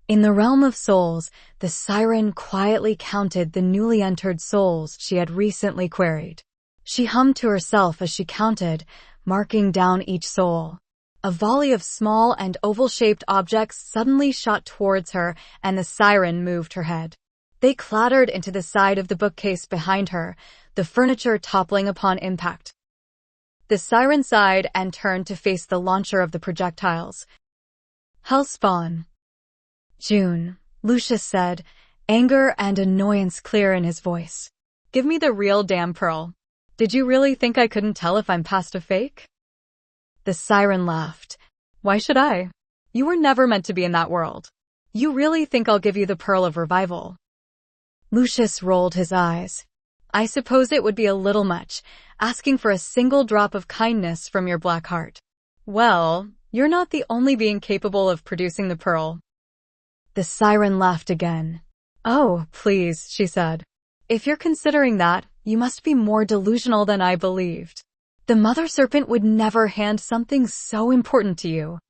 In the realm of souls, the siren quietly counted the newly entered souls she had recently queried. She hummed to herself as she counted, marking down each soul. A volley of small and oval-shaped objects suddenly shot towards her, and the siren moved her head. They clattered into the side of the bookcase behind her, the furniture toppling upon impact. The siren sighed and turned to face the launcher of the projectiles. Hellspawn. June, Lucius said, anger and annoyance clear in his voice. Give me the real damn pearl. Did you really think I couldn't tell if I'm past a fake? The siren laughed. Why should I? You were never meant to be in that world. You really think I'll give you the pearl of revival? Lucius rolled his eyes. I suppose it would be a little much, asking for a single drop of kindness from your black heart. Well, you're not the only being capable of producing the pearl. The siren laughed again. Oh, please, she said. If you're considering that, you must be more delusional than I believed. The mother serpent would never hand something so important to you.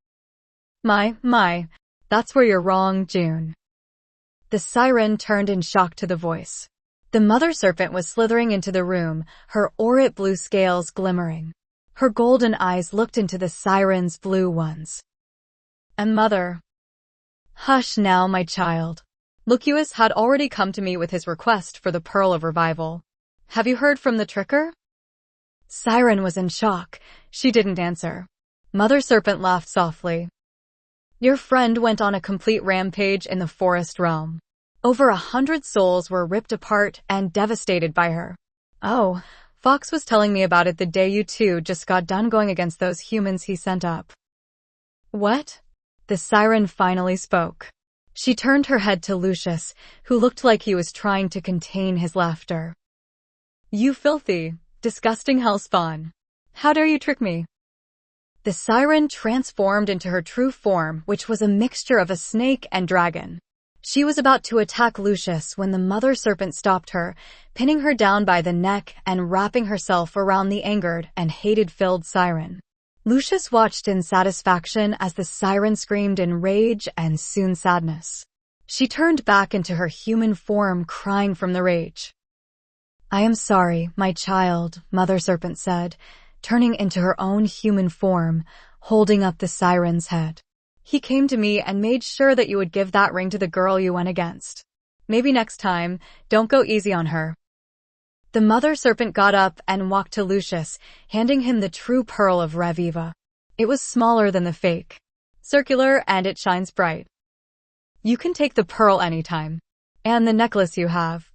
My, that's where you're wrong, June. The siren turned in shock to the voice. The mother serpent was slithering into the room, her aurit blue scales glimmering. Her golden eyes looked into the siren's blue ones. And mother. Hush now, my child. Lucius had already come to me with his request for the pearl of revival. Have you heard from the tricker? Siren was in shock. She didn't answer. Mother serpent laughed softly. Your friend went on a complete rampage in the forest realm. Over 100 souls were ripped apart and devastated by her. Oh, Fox was telling me about it the day you two just got done going against those humans he sent up. What? The siren finally spoke. She turned her head to Lucius, who looked like he was trying to contain his laughter. You filthy, disgusting hellspawn. How dare you trick me? The siren transformed into her true form, which was a mixture of a snake and dragon. She was about to attack Lucius when the mother serpent stopped her, pinning her down by the neck and wrapping herself around the angered and hated-filled siren. Lucius watched in satisfaction as the siren screamed in rage and soon sadness. She turned back into her human form, crying from the rage. I am sorry, my child, Mother Serpent said, turning into her own human form, holding up the siren's head. He came to me and made sure that you would give that ring to the girl you went against. Maybe next time, don't go easy on her. The Mother Serpent got up and walked to Lucius, handing him the true pearl of Reviva. It was smaller than the fake. Circular, and it shines bright. You can take the pearl anytime. And the necklace you have.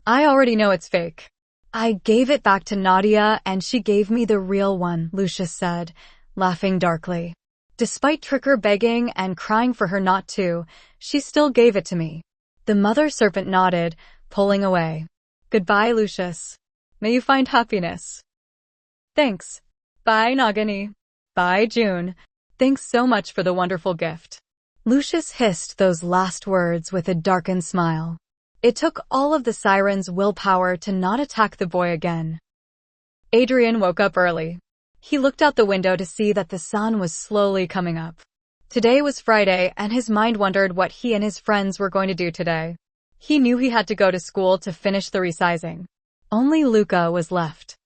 I already know it's fake. I gave it back to Nadia and she gave me the real one, Lucius said, laughing darkly. Despite Tricker begging and crying for her not to, she still gave it to me. The Mother Serpent nodded, pulling away. Goodbye, Lucius. May you find happiness. Thanks. Bye, Nagini. Bye, June. Thanks so much for the wonderful gift. Lucius hissed those last words with a darkened smile. It took all of the siren's willpower to not attack the boy again. Adrian woke up early. He looked out the window to see that the sun was slowly coming up. Today was Friday, and his mind wondered what he and his friends were going to do today. He knew he had to go to school to finish the resizing. Only Luca was left.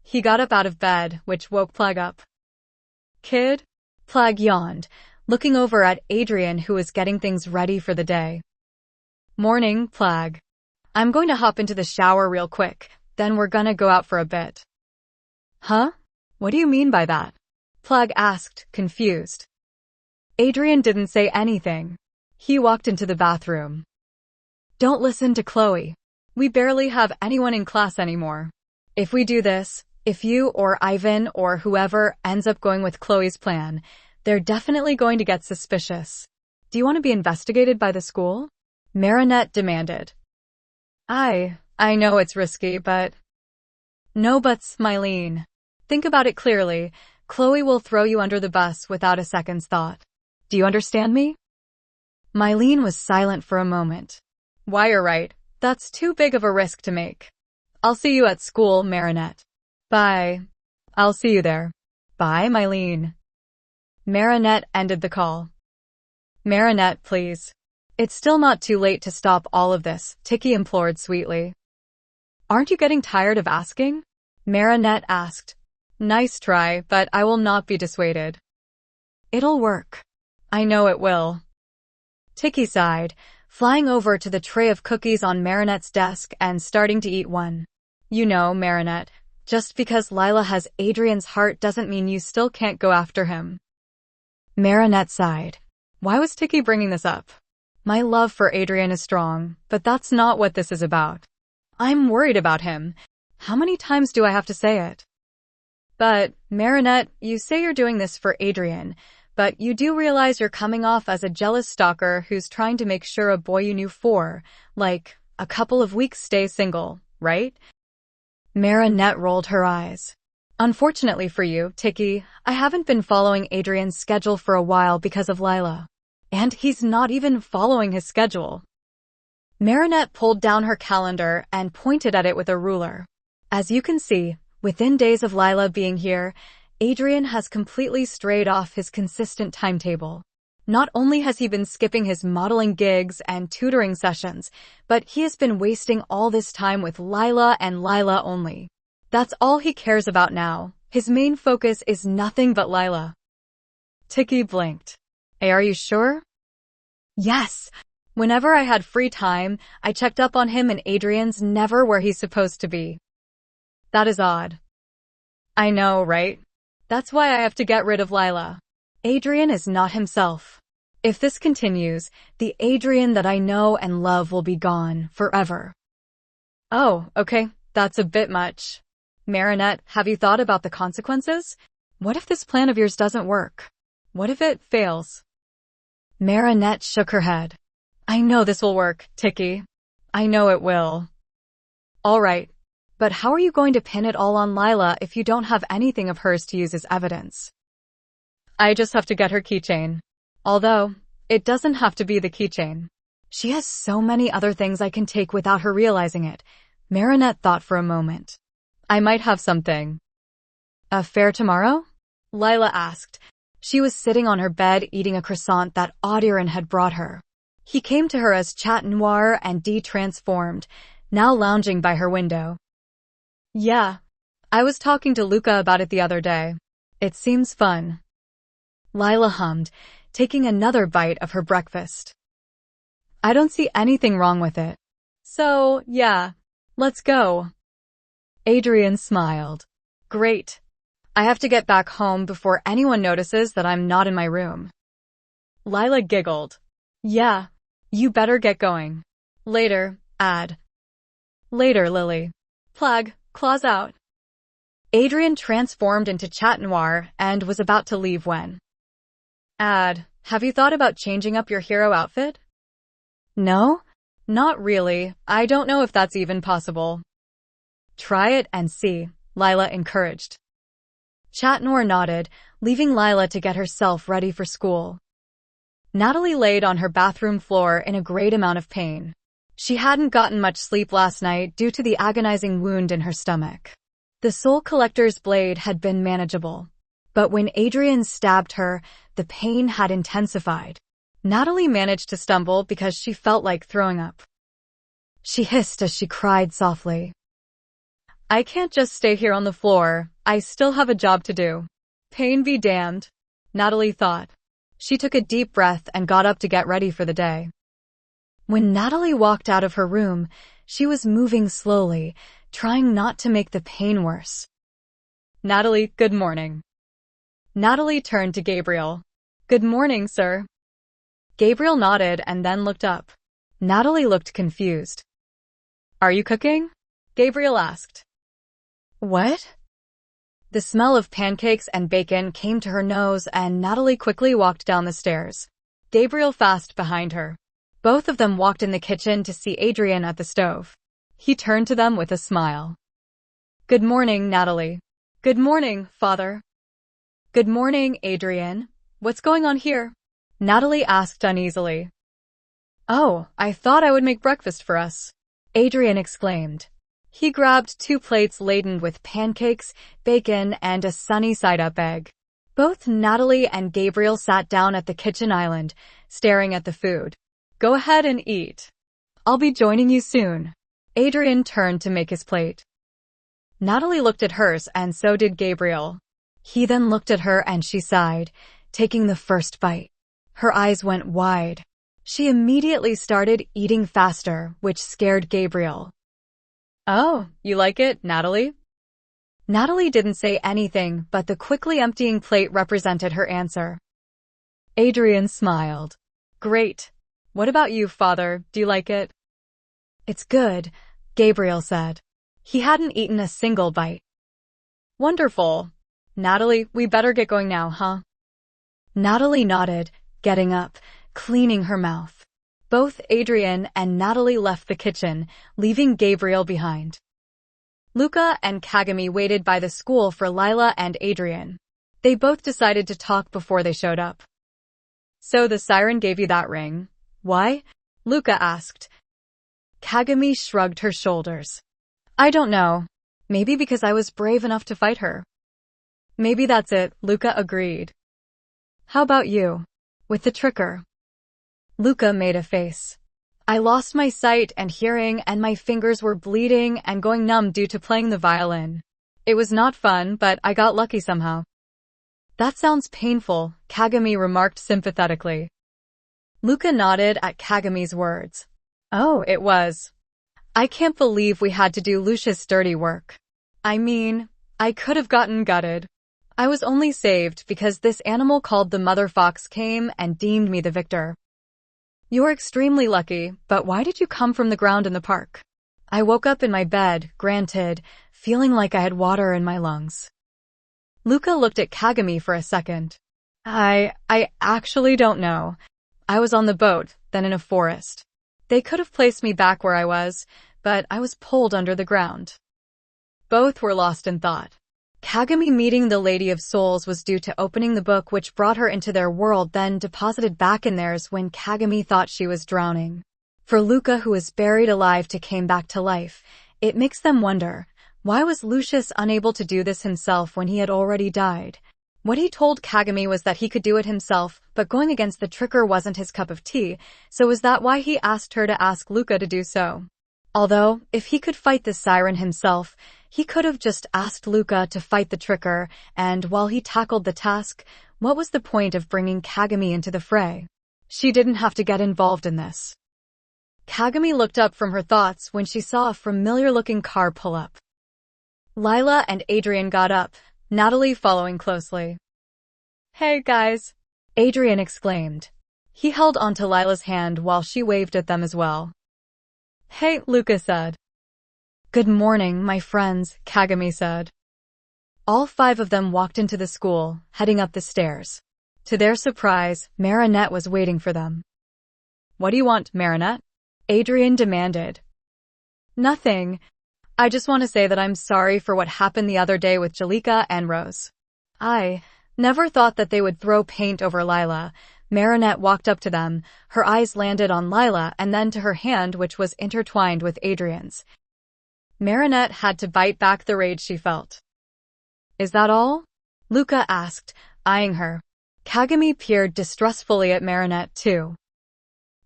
He got up out of bed, which woke Plague up. Kid? Plague yawned, looking over at Adrian, who was getting things ready for the day. Morning, Plague. I'm going to hop into the shower real quick, then we're gonna go out for a bit. Huh? What do you mean by that? Plague asked, confused. Adrian didn't say anything. He walked into the bathroom. Don't listen to Chloe. We barely have anyone in class anymore. If we do this, if you or Ivan or whoever ends up going with Chloe's plan, they're definitely going to get suspicious. Do you want to be investigated by the school? Marinette demanded. I know it's risky, but... No buts, Mylene. Think about it clearly. Chloe will throw you under the bus without a second's thought. Do you understand me? Mylene was silent for a moment. Why, you're right. That's too big of a risk to make. I'll see you at school, Marinette. Bye. I'll see you there. Bye, Mylene. Marinette ended the call. Marinette, please. It's still not too late to stop all of this, Tiki implored sweetly. Aren't you getting tired of asking? Marinette asked. Nice try, but I will not be dissuaded. It'll work. I know it will. Tiki sighed, flying over to the tray of cookies on Marinette's desk and starting to eat one. You know, Marinette, just because Lila has Adrian's heart doesn't mean you still can't go after him. Marinette sighed. Why was Tiki bringing this up? My love for Adrian is strong, but that's not what this is about. I'm worried about him. How many times do I have to say it? But, Marinette, you say you're doing this for Adrian, but you do realize you're coming off as a jealous stalker who's trying to make sure a boy you knew for, like, a couple of weeks stays single, right? Marinette rolled her eyes. Unfortunately for you, Tiki, I haven't been following Adrian's schedule for a while because of Lila. And he's not even following his schedule. Marinette pulled down her calendar and pointed at it with a ruler. As you can see, within days of Lila being here, Adrian has completely strayed off his consistent timetable. Not only has he been skipping his modeling gigs and tutoring sessions, but he has been wasting all this time with Lila and Lila only. That's all he cares about now. His main focus is nothing but Lila. Tiki blinked. Hey, are you sure? Yes. Whenever I had free time, I checked up on him and Adrian's never where he's supposed to be. That is odd. I know, right? That's why I have to get rid of Lila. Adrian is not himself. If this continues, the Adrian that I know and love will be gone forever. Oh, okay, that's a bit much. Marinette, have you thought about the consequences? What if this plan of yours doesn't work? What if it fails? Marinette shook her head. I know this will work, Tiki. I know it will. All right. But how are you going to pin it all on Lila if you don't have anything of hers to use as evidence? I just have to get her keychain. Although, it doesn't have to be the keychain. She has so many other things I can take without her realizing it. Marinette thought for a moment. I might have something. A fair tomorrow? Lila asked. She was sitting on her bed eating a croissant that Audiron had brought her. He came to her as Chat Noir and de-transformed, now lounging by her window. Yeah. I was talking to Luca about it the other day. It seems fun. Lila hummed, taking another bite of her breakfast. I don't see anything wrong with it. So, yeah. Let's go. Adrian smiled. Great. I have to get back home before anyone notices that I'm not in my room. Lila giggled. Yeah. You better get going. Later, Ad. Later, Lily. Plag, claws out. Adrian transformed into Chat Noir and was about to leave when. Ad, have you thought about changing up your hero outfit? No? Not really. I don't know if that's even possible. Try it and see, Lila encouraged. Chat Noir nodded, leaving Lila to get herself ready for school. Natalie laid on her bathroom floor in a great amount of pain. She hadn't gotten much sleep last night due to the agonizing wound in her stomach. The Soul Collector's blade had been manageable, but when Adrian stabbed her, the pain had intensified. Natalie managed to stumble because she felt like throwing up. She hissed as she cried softly. I can't just stay here on the floor. I still have a job to do. Pain be damned, Natalie thought. She took a deep breath and got up to get ready for the day. When Natalie walked out of her room, she was moving slowly, trying not to make the pain worse. Natalie, good morning. Natalie turned to Gabriel. Good morning, sir. Gabriel nodded and then looked up. Natalie looked confused. Are you cooking? Gabriel asked. What? The smell of pancakes and bacon came to her nose and Natalie quickly walked down the stairs. Gabriel fast behind her. Both of them walked in the kitchen to see Adrian at the stove. He turned to them with a smile. Good morning, Natalie. Good morning, Father. Good morning, Adrian. What's going on here? Natalie asked uneasily. Oh, I thought I would make breakfast for us, Adrian exclaimed. He grabbed 2 plates laden with pancakes, bacon, and a sunny side-up egg. Both Natalie and Gabriel sat down at the kitchen island, staring at the food. Go ahead and eat. I'll be joining you soon. Adrian turned to make his plate. Natalie looked at hers and so did Gabriel. He then looked at her and she sighed, taking the first bite. Her eyes went wide. She immediately started eating faster, which scared Gabriel. Oh, you like it, Natalie? Natalie didn't say anything, but the quickly emptying plate represented her answer. Adrian smiled. Great. What about you, father? Do you like it? It's good, Gabriel said. He hadn't eaten a single bite. Wonderful. Natalie, we better get going now, huh? Natalie nodded, getting up, cleaning her mouth. Both Adrian and Natalie left the kitchen, leaving Gabriel behind. Luca and Kagami waited by the school for Lila and Adrian. They both decided to talk before they showed up. So the siren gave you that ring? Why? Luca asked. Kagami shrugged her shoulders. I don't know. Maybe because I was brave enough to fight her. Maybe that's it, Luca agreed. How about you? With the trigger? Luca made a face. I lost my sight and hearing and my fingers were bleeding and going numb due to playing the violin. It was not fun, but I got lucky somehow. That sounds painful, Kagami remarked sympathetically. Luca nodded at Kagami's words. Oh, it was. I can't believe we had to do Lucia's dirty work. I mean, I could have gotten gutted. I was only saved because this animal called the mother fox came and deemed me the victor. You're extremely lucky, but why did you come from the ground in the park? I woke up in my bed, granted, feeling like I had water in my lungs. Luca looked at Kagami for a second. I actually don't know. I was on the boat, then in a forest. They could have placed me back where I was, but I was pulled under the ground. Both were lost in thought. Kagami meeting the Lady of Souls was due to opening the book which brought her into their world then deposited back in theirs when Kagami thought she was drowning. For Luca who was buried alive to came back to life, it makes them wonder, why was Lucius unable to do this himself when he had already died? What he told Kagami was that he could do it himself, but going against the tricker wasn't his cup of tea, so was that why he asked her to ask Luca to do so? Although, if he could fight the siren himself, he could have just asked Luca to fight the tricker, and while he tackled the task, what was the point of bringing Kagami into the fray? She didn't have to get involved in this. Kagami looked up from her thoughts when she saw a familiar-looking car pull up. Lila and Adrian got up, Natalie following closely. Hey guys! Adrian exclaimed. He held onto Lila's hand while she waved at them as well. Hey, Luca said. Good morning, my friends, Kagami said. All 5 of them walked into the school, heading up the stairs. To their surprise, Marinette was waiting for them. What do you want, Marinette? Adrian demanded. Nothing. I just want to say that I'm sorry for what happened the other day with Jalika and Rose. I never thought that they would throw paint over Lila. Marinette walked up to them, her eyes landed on Lila and then to her hand which was intertwined with Adrian's. Marinette had to bite back the rage she felt. Is that all? Luca asked, eyeing her. Kagami peered distrustfully at Marinette too.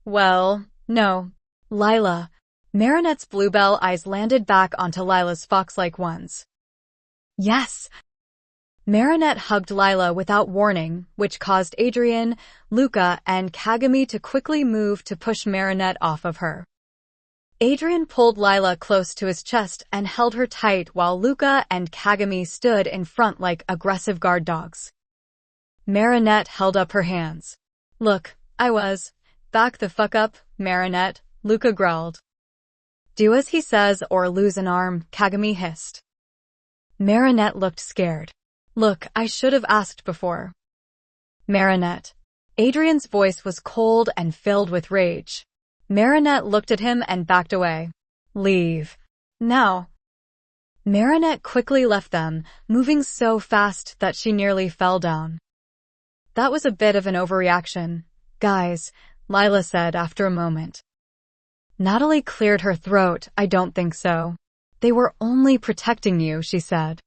Well, no. Lila. Marinette's bluebell eyes landed back onto Lila's fox-like ones. Yes. Marinette hugged Lila without warning, which caused Adrian, Luca, and Kagami to quickly move to push Marinette off of her. Adrian pulled Lila close to his chest and held her tight while Luca and Kagami stood in front like aggressive guard dogs. Marinette held up her hands. Look, I was. Back the fuck up, Marinette, Luca growled. Do as he says or lose an arm, Kagami hissed. Marinette looked scared. Look, I should have asked before. Marinette. Adrian's voice was cold and filled with rage. Marinette looked at him and backed away. Leave. Now. Marinette quickly left them, moving so fast that she nearly fell down. That was a bit of an overreaction. Guys, Lila said after a moment. Natalie cleared her throat. I don't think so. They were only protecting you, she said.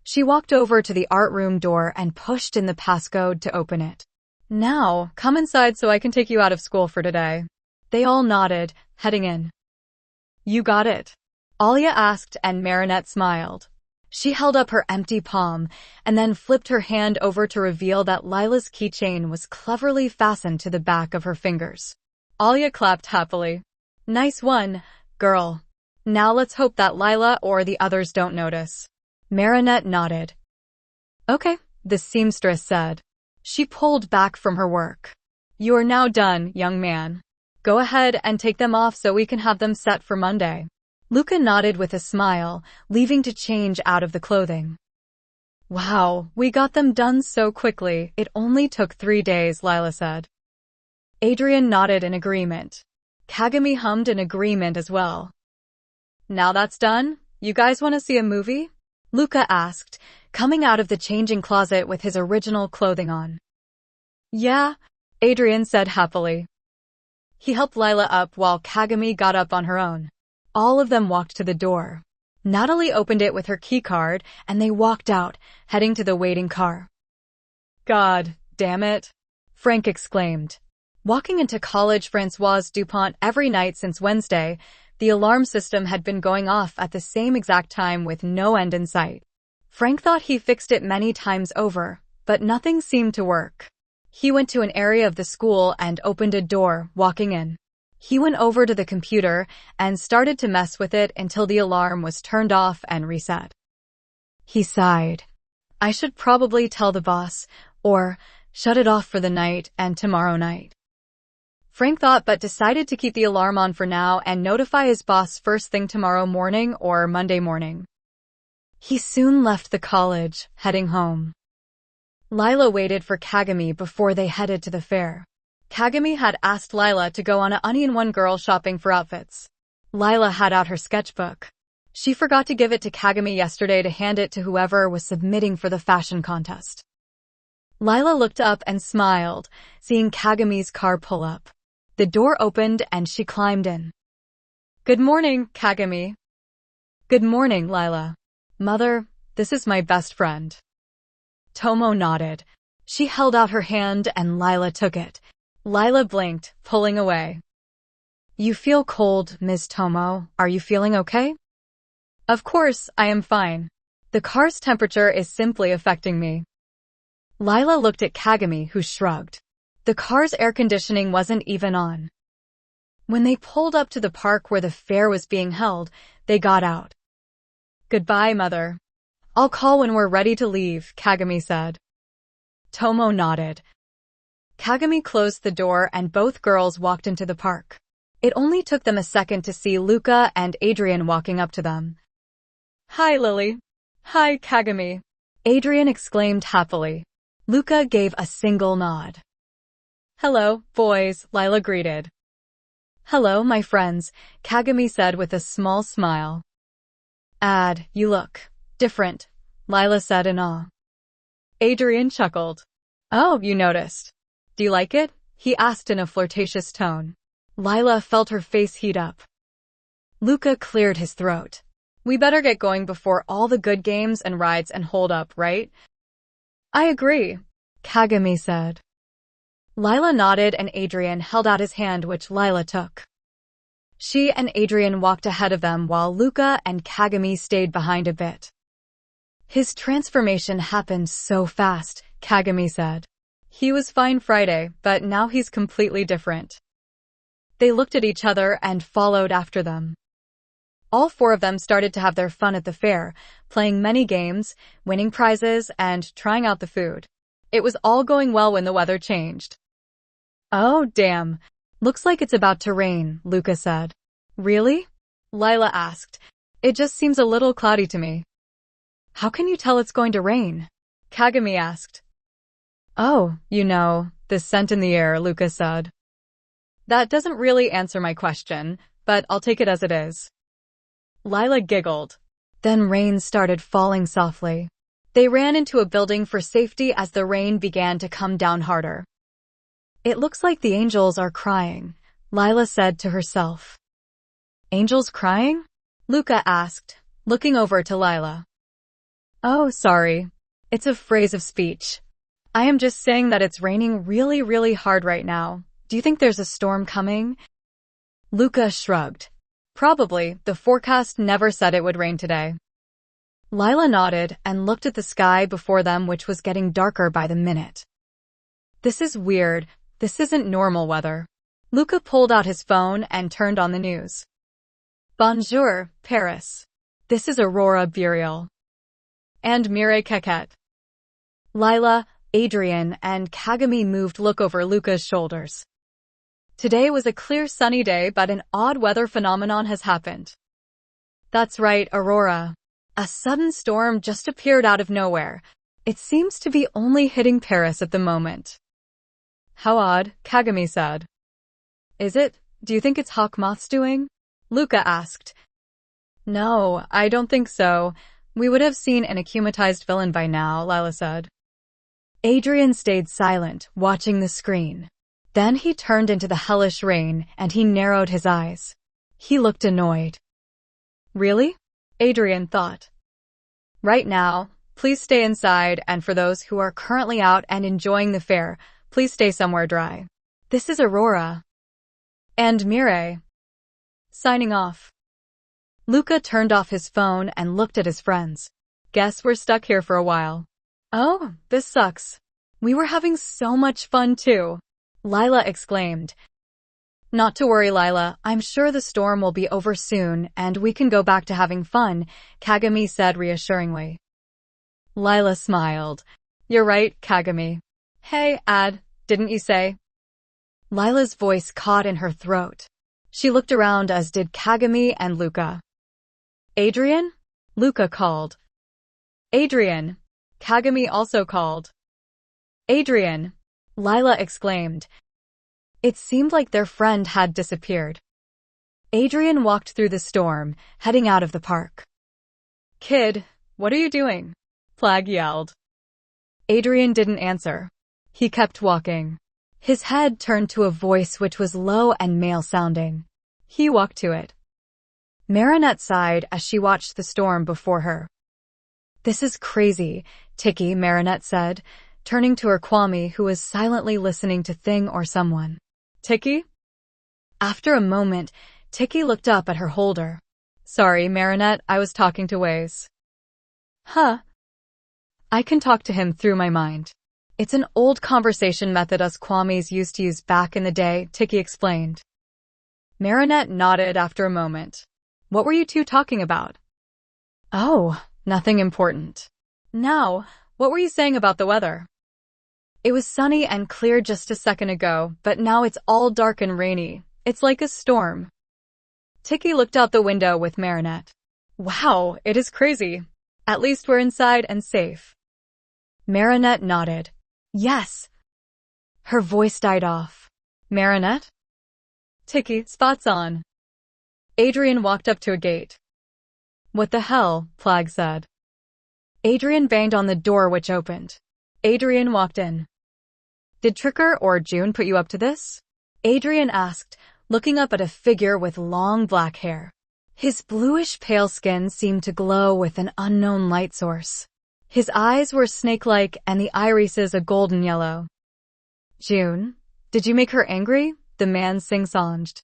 She walked over to the art room door and pushed in the passcode to open it. Now, come inside so I can take you out of school for today. They all nodded, heading in. You got it? Alia asked, and Marinette smiled. She held up her empty palm and then flipped her hand over to reveal that Lila's keychain was cleverly fastened to the back of her fingers. Alia clapped happily. Nice one, girl. Now let's hope that Lila or the others don't notice. Marinette nodded. Okay, the seamstress said. She pulled back from her work. You are now done, young man. Go ahead and take them off so we can have them set for Monday. Luca nodded with a smile, leaving to change out of the clothing. Wow, we got them done so quickly. It only took 3 days, Lila said. Adrian nodded in agreement. Kagami hummed in agreement as well. Now that's done, you guys want to see a movie? Luca asked, coming out of the changing closet with his original clothing on. Yeah, Adrian said happily. He helped Lila up while Kagami got up on her own. All of them walked to the door. Natalie opened it with her keycard, and they walked out, heading to the waiting car. God damn it, Frank exclaimed. Walking into college Françoise Dupont every night since Wednesday, the alarm system had been going off at the same exact time with no end in sight. Frank thought he fixed it many times over, but nothing seemed to work. He went to an area of the school and opened a door, walking in. He went over to the computer and started to mess with it until the alarm was turned off and reset. He sighed. I should probably tell the boss, or shut it off for the night and tomorrow night. Frank thought but decided to keep the alarm on for now and notify his boss first thing tomorrow morning or Monday morning. He soon left the college, heading home. Lila waited for Kagami before they headed to the fair. Kagami had asked Lila to go on a Onion One girl shopping for outfits. Lila had out her sketchbook. She forgot to give it to Kagami yesterday to hand it to whoever was submitting for the fashion contest. Lila looked up and smiled, seeing Kagami's car pull up. The door opened and she climbed in. Good morning, Kagami. Good morning, Lila. Mother, this is my best friend. Tomo nodded. She held out her hand and Lila took it. Lila blinked, pulling away. You feel cold, Ms. Tomo. Are you feeling okay? Of course, I am fine. The car's temperature is simply affecting me. Lila looked at Kagami, who shrugged. The car's air conditioning wasn't even on. When they pulled up to the park where the fair was being held, they got out. Goodbye, Mother. I'll call when we're ready to leave, Kagami said. Tomo nodded. Kagami closed the door and both girls walked into the park. It only took them a second to see Luca and Adrian walking up to them. Hi, Lily. Hi, Kagami. Adrian exclaimed happily. Luca gave a single nod. Hello, boys, Lila greeted. Hello, my friends, Kagami said with a small smile. You look different, Lila said in awe. Adrian chuckled. Oh, you noticed. Do you like it? He asked in a flirtatious tone. Lila felt her face heat up. Luca cleared his throat. We better get going before all the good games and rides and hold up, right? I agree, Kagami said. Lila nodded and Adrian held out his hand, which Lila took. She and Adrian walked ahead of them while Luca and Kagami stayed behind a bit. His transformation happened so fast, Kagami said. He was fine Friday, but now he's completely different. They looked at each other and followed after them. All four of them started to have their fun at the fair, playing many games, winning prizes, and trying out the food. It was all going well when the weather changed. Oh, damn. Looks like it's about to rain, Luca said. Really? Lila asked. It just seems a little cloudy to me. How can you tell it's going to rain? Kagami asked. Oh, the scent in the air, Luca said. That doesn't really answer my question, but I'll take it as it is. Lila giggled. Then rain started falling softly. They ran into a building for safety as the rain began to come down harder. It looks like the angels are crying, Lila said to herself. Angels crying? Luca asked, looking over to Lila. Oh, sorry. It's a phrase of speech. I am just saying that it's raining really, really hard right now. Do you think there's a storm coming? Luca shrugged. Probably. The forecast never said it would rain today. Lila nodded and looked at the sky before them, which was getting darker by the minute. This is weird. This isn't normal weather. Luca pulled out his phone and turned on the news. Bonjour, Paris. This is Aurora Boreal. And Mireille Caquette. Lila, Adrian, and Kagami moved look over Luca's shoulders. Today was a clear sunny day, but an odd weather phenomenon has happened. That's right, Aurora. A sudden storm just appeared out of nowhere. It seems to be only hitting Paris at the moment. How odd, Kagami said. Is it? Do you think it's hawk moths doing? Luca asked. No, I don't think so. We would have seen an akumatized villain by now, Lila said. Adrian stayed silent, watching the screen. Then he turned into the hellish rain, and he narrowed his eyes. He looked annoyed. Really? Adrian thought. Right now, please stay inside, and for those who are currently out and enjoying the fair, please stay somewhere dry. This is Aurora. And Mireille. Signing off. Luca turned off his phone and looked at his friends. Guess we're stuck here for a while. Oh, this sucks. We were having so much fun too. Lila exclaimed. Not to worry, Lila. I'm sure the storm will be over soon and we can go back to having fun, Kagami said reassuringly. Lila smiled. You're right, Kagami. Hey, Ad, didn't you say? Lila's voice caught in her throat. She looked around, as did Kagami and Luca. Adrian? Luca called. Adrian. Kagami also called. Adrian. Lila exclaimed. It seemed like their friend had disappeared. Adrian walked through the storm, heading out of the park. Kid, what are you doing? Flag yelled. Adrian didn't answer. He kept walking. His head turned to a voice which was low and male-sounding. He walked to it. Marinette sighed as she watched the storm before her. This is crazy, Tiki, Marinette said, turning to her Kwame, who was silently listening to thing or someone. Tiki? After a moment, Tiki looked up at her holder. Sorry, Marinette, I was talking to Waze. Huh? I can talk to him through my mind. It's an old conversation method us Kwames used to use back in the day, Tiki explained. Marinette nodded after a moment. What were you two talking about? Oh, nothing important. Now, what were you saying about the weather? It was sunny and clear just a second ago, but now it's all dark and rainy. It's like a storm. Tiki looked out the window with Marinette. Wow, it is crazy. At least we're inside and safe. Marinette nodded. Yes. Her voice died off. Marinette? Tiki, spots on. Adrian walked up to a gate. What the hell? Flag said. Adrian banged on the door, which opened. Adrian walked in. Did Tricker or June put you up to this? Adrian asked, looking up at a figure with long black hair. His bluish pale skin seemed to glow with an unknown light source. His eyes were snake-like and the irises a golden yellow. June, did you make her angry? The man sing-songed.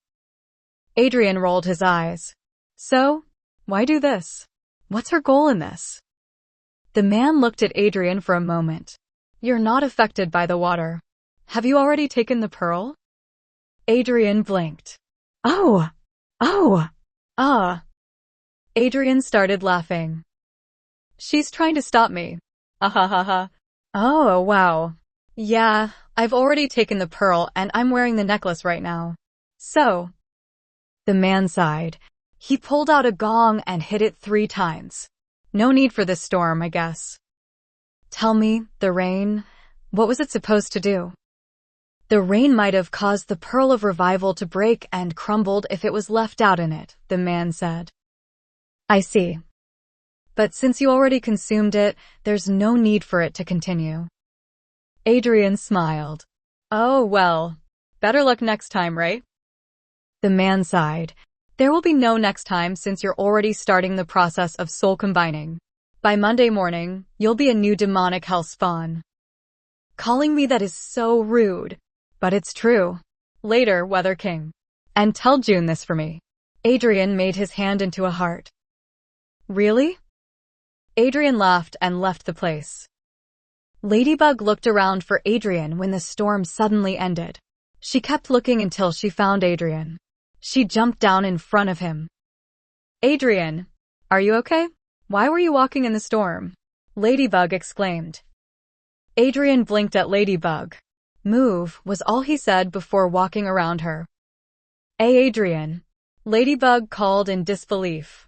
Adrian rolled his eyes. So, why do this? What's her goal in this? The man looked at Adrian for a moment. You're not affected by the water. Have you already taken the pearl? Adrian blinked. Adrian started laughing. She's trying to stop me. Ahahaha. Oh, wow. Yeah, I've already taken the pearl and I'm wearing the necklace right now. So. The man sighed. He pulled out a gong and hit it 3 times. No need for this storm, I guess. Tell me, the rain, what was it supposed to do? The rain might have caused the pearl of revival to break and crumbled if it was left out in it, the man said. I see. But since you already consumed it, there's no need for it to continue. Adrian smiled. Oh, well, better luck next time, right? The man sighed. There will be no next time since you're already starting the process of soul combining. By Monday morning, you'll be a new demonic hell spawn. Calling me that is so rude. But it's true. Later, Weather King. And tell June this for me. Adrian made his hand into a heart. Really? Adrian laughed and left the place. Ladybug looked around for Adrian when the storm suddenly ended. She kept looking until she found Adrian. She jumped down in front of him. Adrian, are you okay? Why were you walking in the storm? Ladybug exclaimed. Adrian blinked at Ladybug. Move, was all he said before walking around her. Hey Adrian. Ladybug called in disbelief.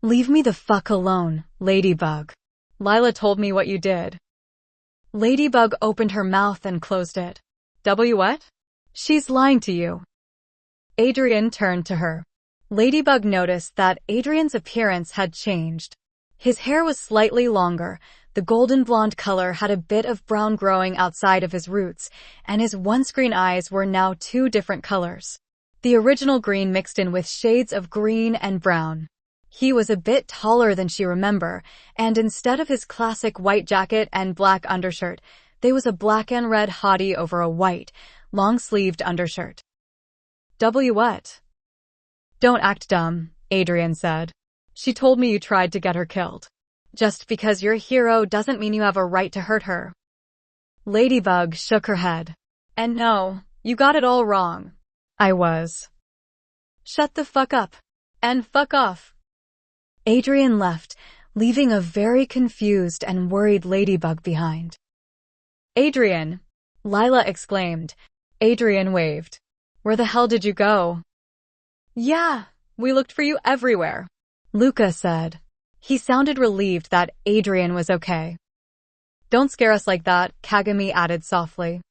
Leave me the fuck alone, Ladybug. Lila told me what you did. Ladybug opened her mouth and closed it. What? She's lying to you. Adrian turned to her. Ladybug noticed that Adrian's appearance had changed. His hair was slightly longer, the golden blonde color had a bit of brown growing outside of his roots, and his one-screen eyes were now two different colors. The original green mixed in with shades of green and brown. He was a bit taller than she remembered, and instead of his classic white jacket and black undershirt, there was a black and red hottie over a white, long-sleeved undershirt. What? Don't act dumb, Adrian said. She told me you tried to get her killed. Just because you're a hero doesn't mean you have a right to hurt her. Ladybug shook her head. And no, you got it all wrong. I was. Shut the fuck up. And fuck off. Adrian left, leaving a very confused and worried Ladybug behind. Adrian! Lila exclaimed. Adrian waved. Where the hell did you go? Yeah, we looked for you everywhere, Luca said. He sounded relieved that Adrian was okay. Don't scare us like that, Kagami added softly.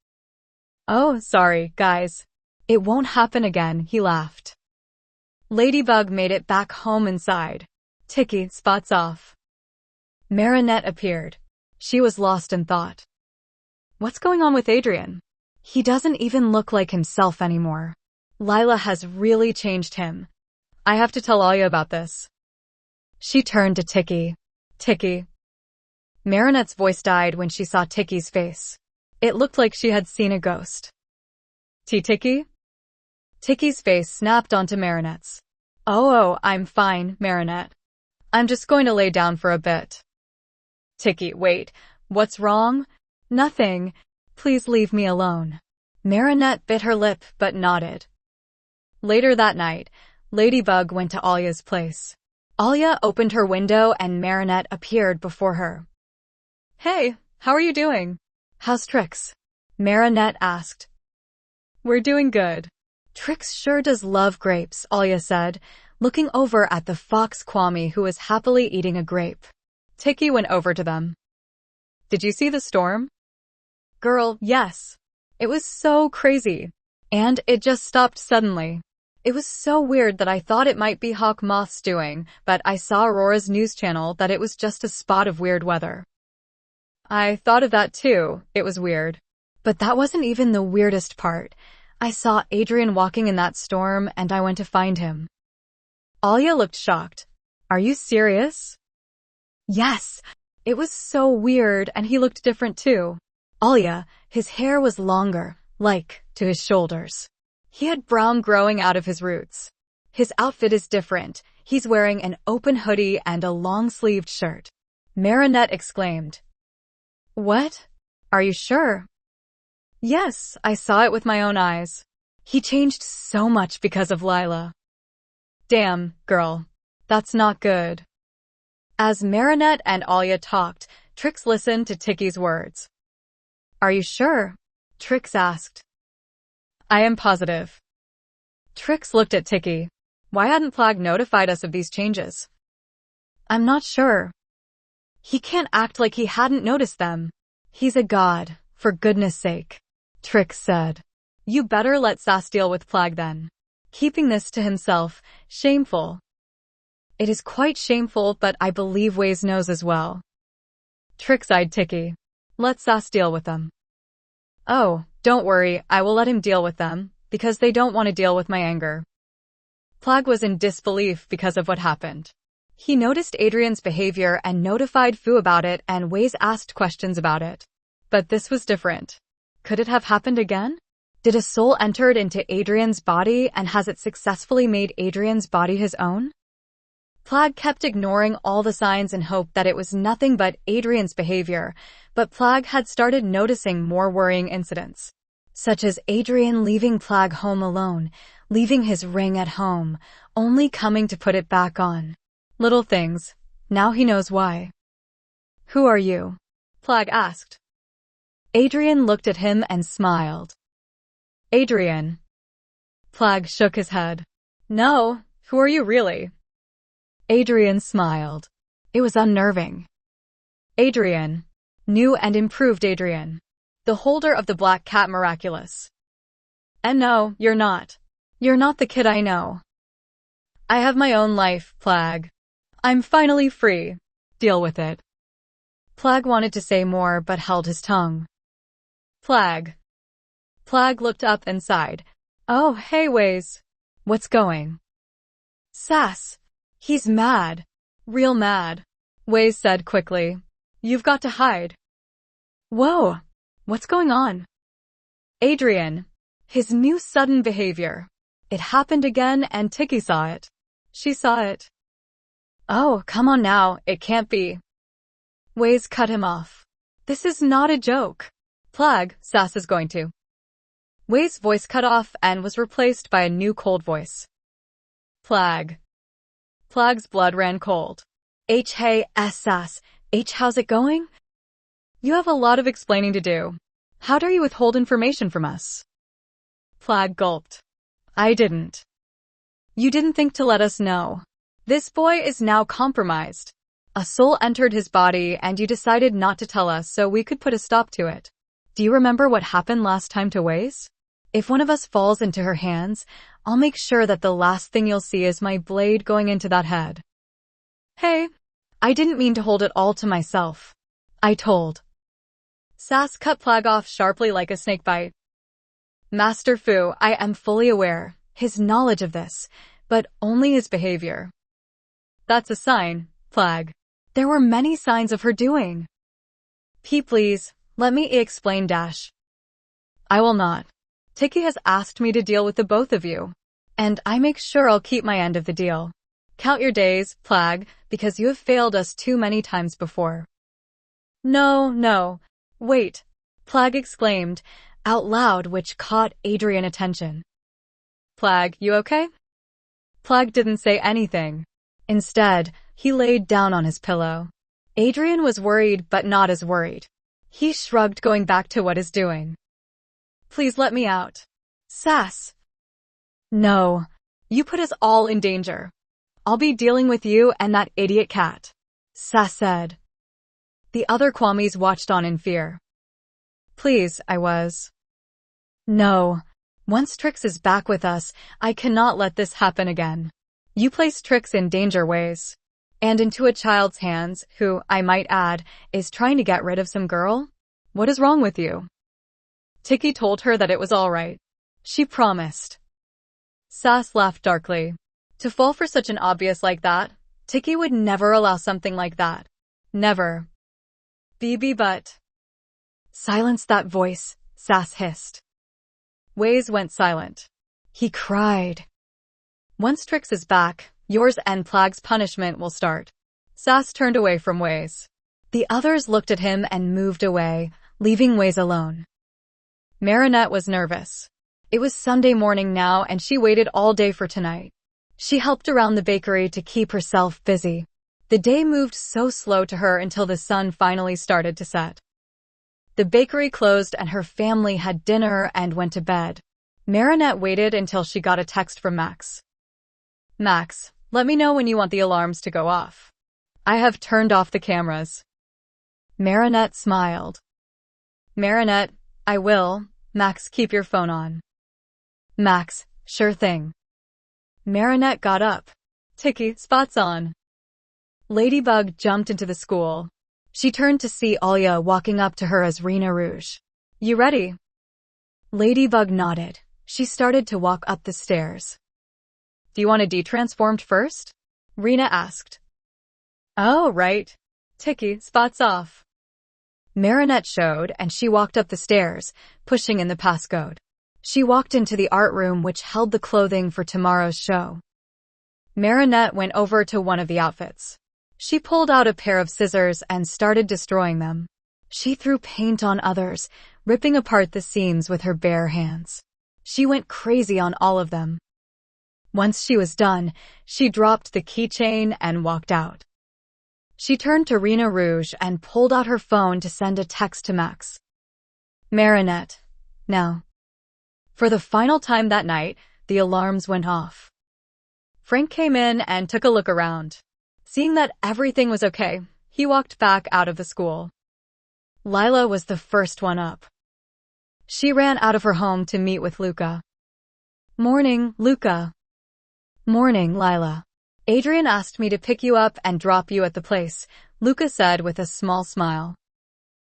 Oh, sorry, guys. It won't happen again, he laughed. Ladybug made it back home inside. Tiki, spots off. Marinette appeared. She was lost in thought. What's going on with Adrian? He doesn't even look like himself anymore. Lila has really changed him. I have to tell Aya about this. She turned to Tiki. Tiki. Marinette's voice died when she saw Tiki's face. It looked like she had seen a ghost. Tiki? Tiki's face snapped onto Marinette's. Oh, I'm fine, Marinette. I'm just going to lay down for a bit. Tiki, wait. What's wrong? Nothing. Please leave me alone. Marinette bit her lip but nodded. Later that night, Ladybug went to Alia's place. Alia opened her window and Marinette appeared before her. Hey, how are you doing? How's Trix? Marinette asked. We're doing good. Trix sure does love grapes, Alia said, looking over at the fox Kwame who was happily eating a grape. Tiki went over to them. Did you see the storm? Girl, yes. It was so crazy. And it just stopped suddenly. It was so weird that I thought it might be Hawk Moth's doing, but I saw Aurora's news channel that it was just a spot of weird weather. I thought of that too. It was weird. But that wasn't even the weirdest part. I saw Adrian walking in that storm and I went to find him. Alia looked shocked. Are you serious? Yes. It was so weird and he looked different too. Alia, his hair was longer, like, to his shoulders. He had brown growing out of his roots. His outfit is different. He's wearing an open hoodie and a long-sleeved shirt. Marinette exclaimed. What? Are you sure? Yes, I saw it with my own eyes. He changed so much because of Lila. Damn, girl. That's not good. As Marinette and Alia talked, Trix listened to Tiki's words. Are you sure? Trix asked. I am positive. Trix looked at Tiki. Why hadn't Plag notified us of these changes? I'm not sure. He can't act like he hadn't noticed them. He's a god, for goodness sake. Trix said. You better let Sass deal with Plag then. Keeping this to himself, shameful. It is quite shameful, but I believe Waze knows as well. Trix eyed Tiki. Let Sass deal with them. Oh, don't worry, I will let him deal with them, because they don't want to deal with my anger. Plag was in disbelief because of what happened. He noticed Adrian's behavior and notified Fu about it and Waze asked questions about it. But this was different. Could it have happened again? Did a soul entered into Adrian's body and has it successfully made Adrian's body his own? Plag kept ignoring all the signs in hope that it was nothing but Adrian's behavior, but Plag had started noticing more worrying incidents, such as Adrian leaving Plag home alone, leaving his ring at home, only coming to put it back on. Little things. Now he knows why. Who are you? Plag asked. Adrian looked at him and smiled. Adrian. Plag shook his head. No, who are you really? Adrian smiled. It was unnerving. Adrian. New and improved Adrian. The holder of the black cat miraculous. And no, you're not. You're not the kid I know. I have my own life, Plag. I'm finally free. Deal with it. Plag wanted to say more but held his tongue. Plag. Plag looked up and sighed. Oh, hey Waze. What's going? Sass. He's mad. Real mad. Waze said quickly. You've got to hide. Whoa. What's going on? Adrian. His new sudden behavior. It happened again and Tiki saw it. She saw it. Oh, come on now, it can't be. Waze cut him off. This is not a joke. Plag, Sass is going to. Waze's voice cut off and was replaced by a new cold voice. Plag. Plag's blood ran cold. Hey, Sass. How's it going? You have a lot of explaining to do. How dare you withhold information from us? Plag gulped. I didn't. You didn't think to let us know. This boy is now compromised. A soul entered his body and you decided not to tell us so we could put a stop to it. Do you remember what happened last time to Waze? If one of us falls into her hands, I'll make sure that the last thing you'll see is my blade going into that head. Hey, I didn't mean to hold it all to myself. I told. Sass cut Plag off sharply like a snakebite. Master Fu, I am fully aware, his knowledge of this, but only his behavior. That's a sign, Plag. There were many signs of her doing. Please, let me explain dash. I will not. Tiki has asked me to deal with the both of you. And I make sure I'll keep my end of the deal. Count your days, Plag, because you have failed us too many times before. No. Wait, Plag exclaimed, out loud, which caught Adrian's attention. Plag, you okay? Plag didn't say anything. Instead, he laid down on his pillow. Adrian was worried but not as worried. He shrugged, going back to what he's doing. Please let me out. Sass. No. You put us all in danger. I'll be dealing with you and that idiot cat. Sass said. The other Kwamis watched on in fear. Please, I was. No. Once Trix is back with us, I cannot let this happen again. You place Trix in danger Ways. And into a child's hands, who, I might add, is trying to get rid of some girl? What is wrong with you? Tiki told her that it was all right. She promised. Sass laughed darkly. To fall for such an obvious like that, Tiki would never allow something like that. Never. Bibi but. Silence that voice, Sass hissed. Waze went silent. He cried. Once Trix is back, yours and Plag's punishment will start. Sass turned away from Waze. The others looked at him and moved away, leaving Waze alone. Marinette was nervous. It was Sunday morning now and she waited all day for tonight. She helped around the bakery to keep herself busy. The day moved so slow to her until the sun finally started to set. The bakery closed and her family had dinner and went to bed. Marinette waited until she got a text from Max. Max, let me know when you want the alarms to go off. I have turned off the cameras. Marinette smiled. Marinette, I will. Max, keep your phone on. Max, sure thing. Marinette got up. Tiki, spots on. Ladybug jumped into the school. She turned to see Alia walking up to her as Rena Rouge. You ready? Ladybug nodded. She started to walk up the stairs. Do you want to de-transformed first? Rena asked. Oh, right. Tiki, spots off. Marinette showed, and she walked up the stairs, pushing in the passcode. She walked into the art room which held the clothing for tomorrow's show. Marinette went over to one of the outfits. She pulled out a pair of scissors and started destroying them. She threw paint on others, ripping apart the seams with her bare hands. She went crazy on all of them. Once she was done, she dropped the keychain and walked out. She turned to Rena Rouge and pulled out her phone to send a text to Max. Marinette, now. For the final time that night, the alarms went off. Frank came in and took a look around. Seeing that everything was okay, he walked back out of the school. Lila was the first one up. She ran out of her home to meet with Luca. Morning, Luca. Morning, Lila. Adrian asked me to pick you up and drop you at the place, Luca said with a small smile.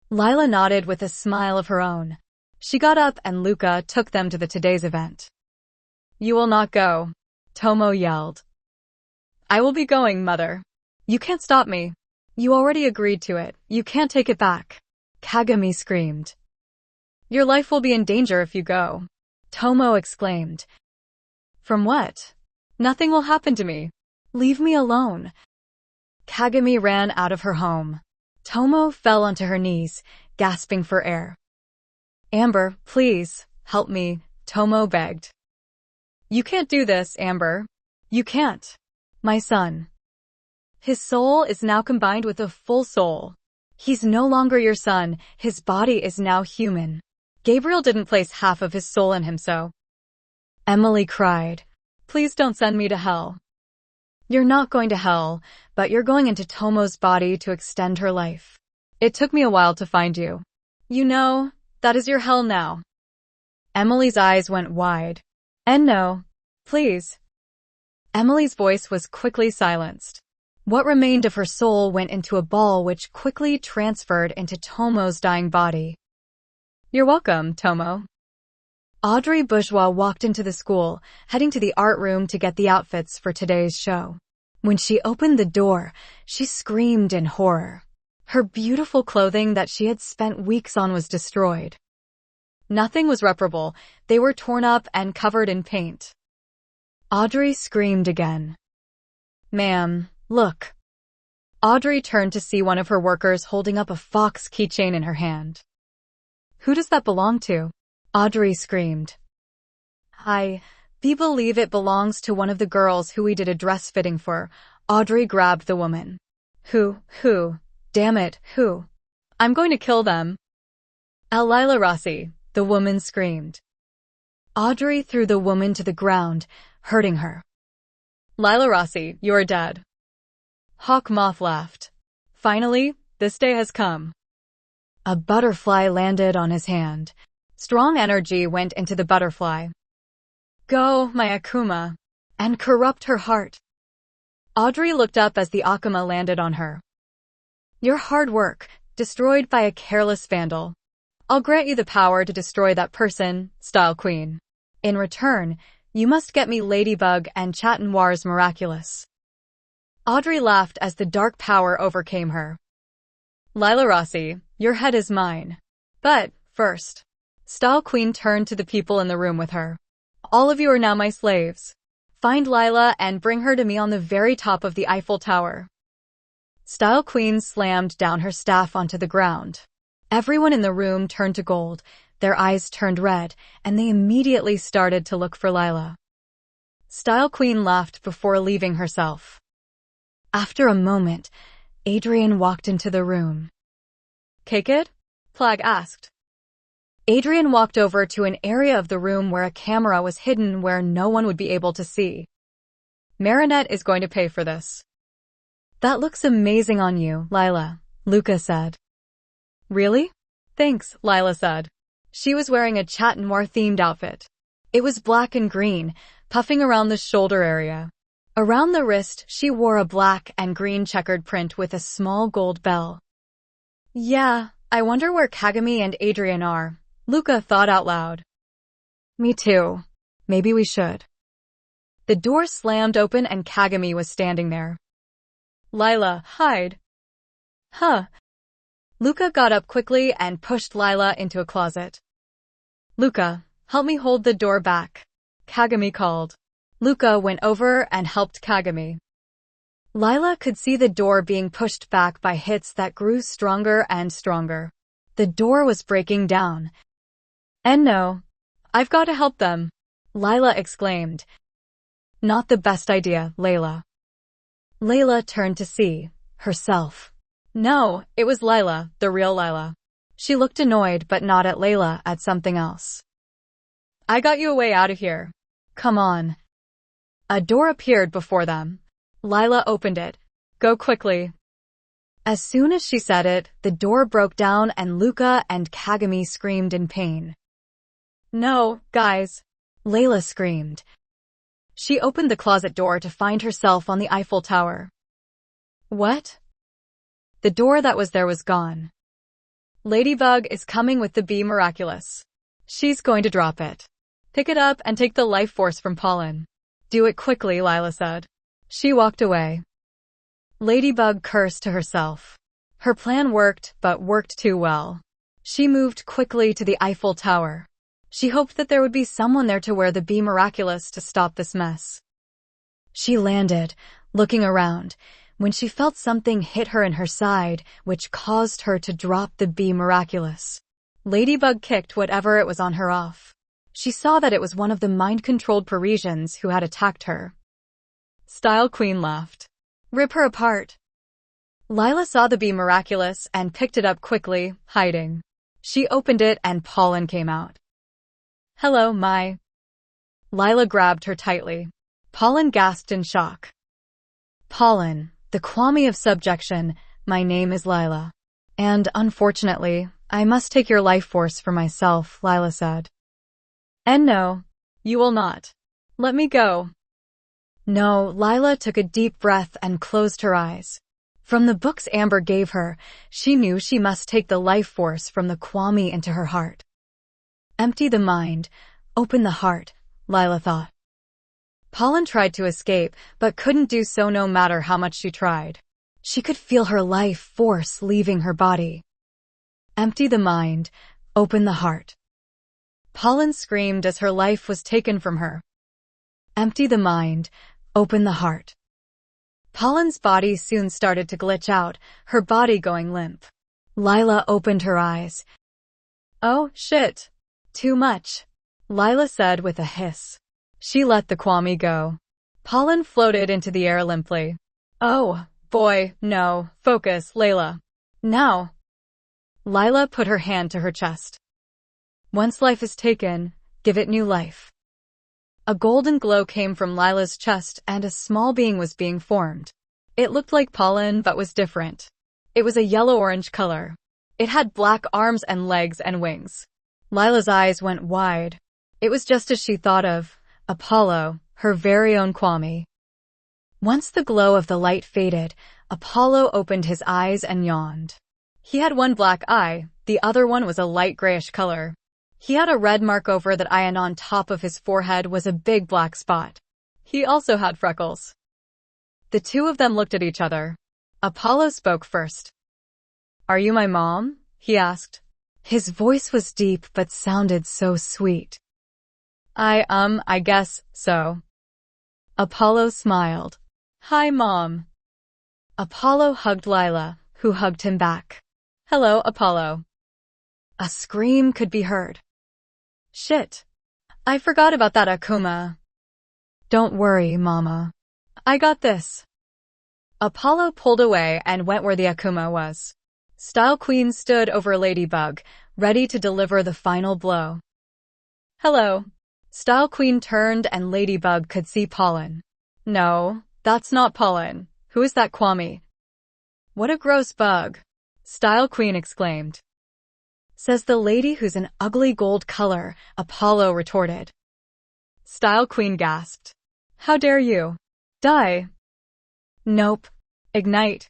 Lila nodded with a smile of her own. She got up and Luca took them to the today's event. You will not go, Tomo yelled. I will be going, mother. You can't stop me. You already agreed to it. You can't take it back. Kagami screamed. Your life will be in danger if you go, Tomo exclaimed. From what? Nothing will happen to me. Leave me alone. Kagami ran out of her home. Tomo fell onto her knees, gasping for air. Amber, please, help me, Tomo begged. You can't do this, Amber. You can't. My son. His soul is now combined with a full soul. He's no longer your son, his body is now human. Gabriel didn't place half of his soul in him, so. Emily cried. Please don't send me to hell. You're not going to hell, but you're going into Tomo's body to extend her life. It took me a while to find you. You know, that is your hell now. Emily's eyes went wide. And no, please. Emily's voice was quickly silenced. What remained of her soul went into a ball which quickly transferred into Tomo's dying body. You're welcome, Tomo. Audrey Bourgeois walked into the school, heading to the art room to get the outfits for today's show. When she opened the door, she screamed in horror. Her beautiful clothing that she had spent weeks on was destroyed. Nothing was reparable. They were torn up and covered in paint. Audrey screamed again. Ma'am, look. Audrey turned to see one of her workers holding up a fox keychain in her hand. Who does that belong to? Audrey screamed. I believe it belongs to one of the girls who we did a dress fitting for. Audrey grabbed the woman. Who? Damn it, who? I'm going to kill them. Lila Rossi, the woman screamed. Audrey threw the woman to the ground, hurting her. Lila Rossi, you're dead. Hawk Moth laughed. Finally, this day has come. A butterfly landed on his hand. Strong energy went into the butterfly. Go, my Akuma, and corrupt her heart. Audrey looked up as the Akuma landed on her. Your hard work, destroyed by a careless vandal. I'll grant you the power to destroy that person, Style Queen. In return, you must get me Ladybug and Chat Noir's Miraculous. Audrey laughed as the dark power overcame her. Lila Rossi, your head is mine. But, first. Style Queen turned to the people in the room with her. All of you are now my slaves. Find Lila and bring her to me on the very top of the Eiffel Tower. Style Queen slammed down her staff onto the ground. Everyone in the room turned to gold, their eyes turned red, and they immediately started to look for Lila. Style Queen laughed before leaving herself. After a moment, Adrian walked into the room. K-Kid? Plag asked. Adrian walked over to an area of the room where a camera was hidden where no one would be able to see. Marinette is going to pay for this. That looks amazing on you, Lila, Luca said. Really? Thanks, Lila said. She was wearing a Chat Noir-themed outfit. It was black and green, puffing around the shoulder area. Around the wrist, she wore a black and green checkered print with a small gold bell. Yeah, I wonder where Kagami and Adrian are, Luca thought out loud. Me too. Maybe we should. The door slammed open and Kagami was standing there. Lila, hide. Huh. Luca got up quickly and pushed Lila into a closet. Luca, help me hold the door back, Kagami called. Luca went over and helped Kagami. Lila could see the door being pushed back by hits that grew stronger and stronger. The door was breaking down. And no, I've got to help them, Lila exclaimed. Not the best idea, Layla. Layla turned to see herself. No, it was Lila, the real Lila. She looked annoyed but not at Layla, at something else. I got you a way out of here. Come on. A door appeared before them. Lila opened it. Go quickly. As soon as she said it, the door broke down and Luca and Kagami screamed in pain. No, guys. Layla screamed. She opened the closet door to find herself on the Eiffel Tower. What? The door that was there was gone. Ladybug is coming with the bee miraculous. She's going to drop it. Pick it up and take the life force from Pollen. Do it quickly, Lila said. She walked away. Ladybug cursed to herself. Her plan worked, but worked too well. She moved quickly to the Eiffel Tower. She hoped that there would be someone there to wear the bee miraculous to stop this mess. She landed, looking around, when she felt something hit her in her side, which caused her to drop the bee miraculous. Ladybug kicked whatever it was on her off. She saw that it was one of the mind-controlled Parisians who had attacked her. Style Queen laughed. Rip her apart. Lila saw the bee miraculous and picked it up quickly, hiding. She opened it and Pollen came out. Hello, Mai. Lila grabbed her tightly. Pollen gasped in shock. Pollen, the Kwame of subjection, my name is Lila. And, unfortunately, I must take your life force for myself, Lila said. And no, you will not. Let me go. No, Lila took a deep breath and closed her eyes. From the books Amber gave her, she knew she must take the life force from the Kwame into her heart. Empty the mind, open the heart, Lila thought. Pollen tried to escape, but couldn't do so no matter how much she tried. She could feel her life force leaving her body. Empty the mind, open the heart. Pollen screamed as her life was taken from her. Empty the mind, open the heart. Pollen's body soon started to glitch out, her body going limp. Lila opened her eyes. Oh, shit. Too much, Lila said with a hiss. She let the Kwame go. Pollen floated into the air limply. Oh, boy, no, focus, Layla. Now. Lila put her hand to her chest. Once life is taken, give it new life. A golden glow came from Lila's chest and a small being was being formed. It looked like Pollen but was different. It was a yellow-orange color. It had black arms and legs and wings. Lila's eyes went wide. It was just as she thought of Apollo, her very own Kwame. Once the glow of the light faded, Apollo opened his eyes and yawned. He had one black eye, the other one was a light grayish color. He had a red mark over that eye and on top of his forehead was a big black spot. He also had freckles. The two of them looked at each other. Apollo spoke first. Are you my mom? He asked. His voice was deep but sounded so sweet. I guess so. Apollo smiled. Hi, Mom. Apollo hugged Lila, who hugged him back. Hello, Apollo. A scream could be heard. Shit. I forgot about that Akuma. Don't worry, Mama. I got this. Apollo pulled away and went where the Akuma was. Style Queen stood over Ladybug, ready to deliver the final blow. Hello. Style Queen turned and Ladybug could see Pollen. No, that's not Pollen. Who is that Kwame? What a gross bug. Style Queen exclaimed. Says the lady who's an ugly gold color, Apollo retorted. Style Queen gasped. How dare you? Die. Nope. Ignite.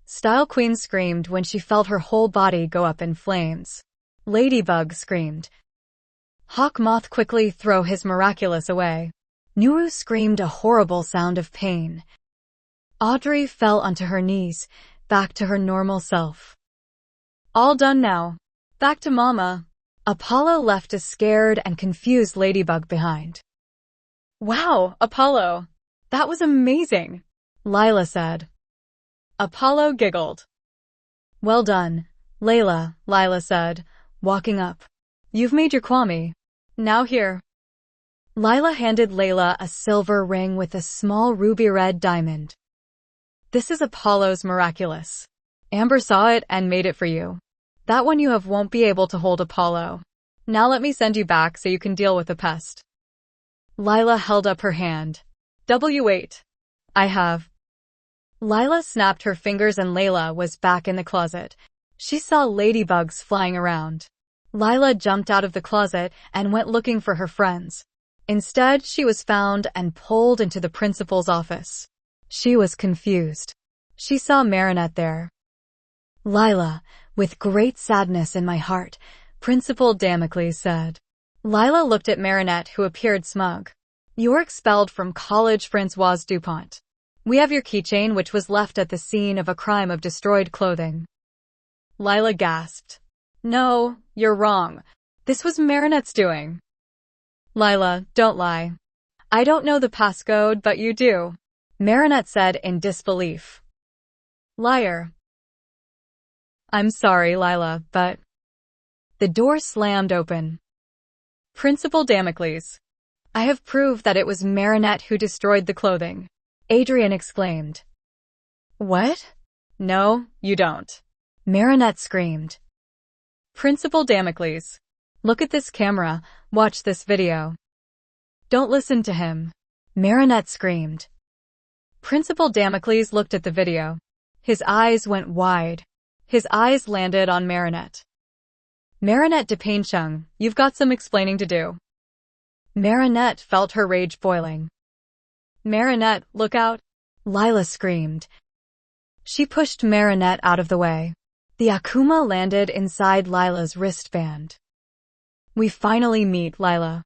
Style Queen screamed when she felt her whole body go up in flames. Ladybug screamed. Hawk Moth quickly threw his miraculous away. Nuru screamed a horrible sound of pain. Audrey fell onto her knees, back to her normal self. All done now. Back to Mama. Apollo left a scared and confused ladybug behind. Wow, Apollo. That was amazing, Lila said. Apollo giggled. Well done, Layla, Lila said, walking up. You've made your kwami. Now here. Lila handed Layla a silver ring with a small ruby red diamond. This is Apollo's miraculous. Amber saw it and made it for you. That one you have won't be able to hold Apollo. Now let me send you back so you can deal with the pest. Lila held up her hand. W8. I have. Lila snapped her fingers and Layla was back in the closet. She saw ladybugs flying around. Lila jumped out of the closet and went looking for her friends. Instead, she was found and pulled into the principal's office. She was confused. She saw Marinette there. Lila, with great sadness in my heart, Principal Damocles said. Lila looked at Marinette, who appeared smug. You're expelled from college, Francoise Dupont. We have your keychain, which was left at the scene of a crime of destroyed clothing. Lila gasped. No, you're wrong. This was Marinette's doing. Lila, don't lie. I don't know the passcode, but you do, Marinette said in disbelief. Liar. I'm sorry, Lila, but... The door slammed open. Principal Damocles. I have proved that it was Marinette who destroyed the clothing, Adrian exclaimed. What? No, you don't, Marinette screamed. Principal Damocles. Look at this camera, watch this video. Don't listen to him, Marinette screamed. Principal Damocles looked at the video. His eyes went wide. His eyes landed on Marinette. Marinette de Painchung, you've got some explaining to do. Marinette felt her rage boiling. Marinette, look out! Lila screamed. She pushed Marinette out of the way. The Akuma landed inside Lila's wristband. We finally meet, Lila.